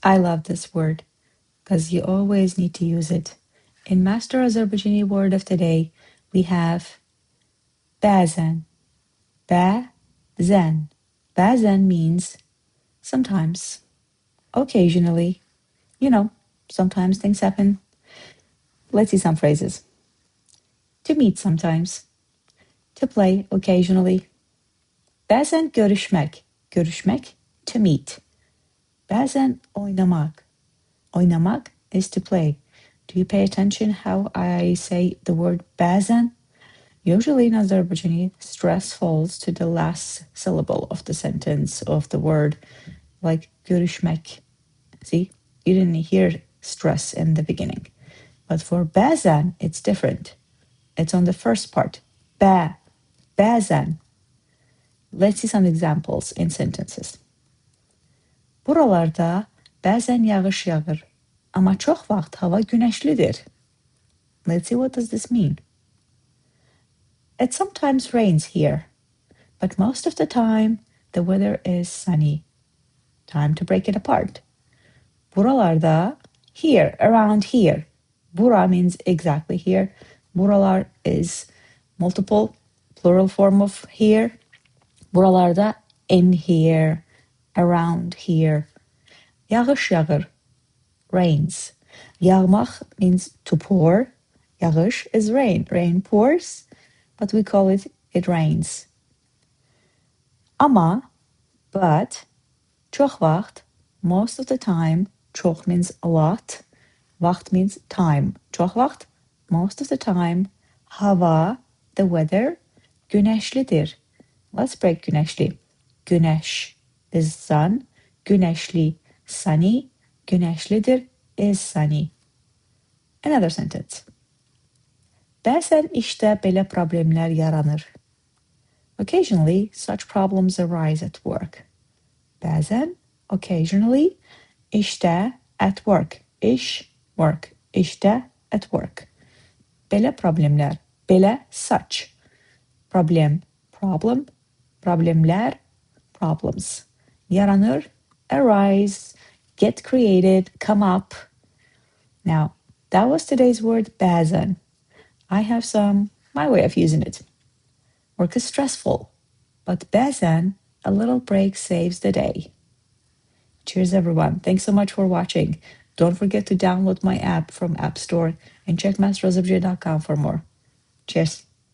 I love this word because you always need to use it. In Master Azerbaijani word of the day, we have BÄ-zən. BÄ-zən. BÄ-zən means sometimes, occasionally. You know, sometimes things happen. Let's see some phrases. To meet sometimes. To play occasionally. BƏZƏN görüşmək. Görüşmək, to meet. BÄZən oynamaq. Oynamaq is to play. Do you pay attention how I say the word BÄZən? Usually in Azerbaijani, stress falls to the last syllable of the sentence, of the word, like görüşmək. See, you didn't hear stress in the beginning. But for BÄZən, it's different. It's on the first part. BÄZən. Let's see some examples in sentences. Buralarda BƏZən yağış yağır, amma çox vaxt hava günəşlidir. Let's see, what does this mean? It sometimes rains here, but most of the time the weather is sunny. Time to break it apart. Buralarda, here, around here. Bura means exactly here. Buralar is multiple, plural form of here. Buralarda, in here, around here. Yağış yağır, rains. Yağmaq means to pour. Yağış is rain. Rain pours, but we call it rains. Amma, but, çox vaxt, most of the time. Çox means a lot. Vaxt means time. Çox vaxt, most of the time. Hava, the weather. Günəşlidir. Let's break günəşli. Günəş is sun. Günəşli, sunny. Günəşlidir is sunny. Another sentence. Bəzən işdə belə problemlər yaranır. Occasionally, such problems arise at work. Bəzən, occasionally, işdə, at work. İş, work. İşdə, at work. Belə problemlər. Belə, such. Problem, problem. Problemlər, problems. Yaranır, arise, get created, come up. Now, that was today's word, BÄZÄN. I have my way of using it. Work is stressful, but BÄZÄN, a little break saves the day. Cheers, everyone. Thanks so much for watching. Don't forget to download my app from App Store and check masterazerbaijani.com for more. Cheers.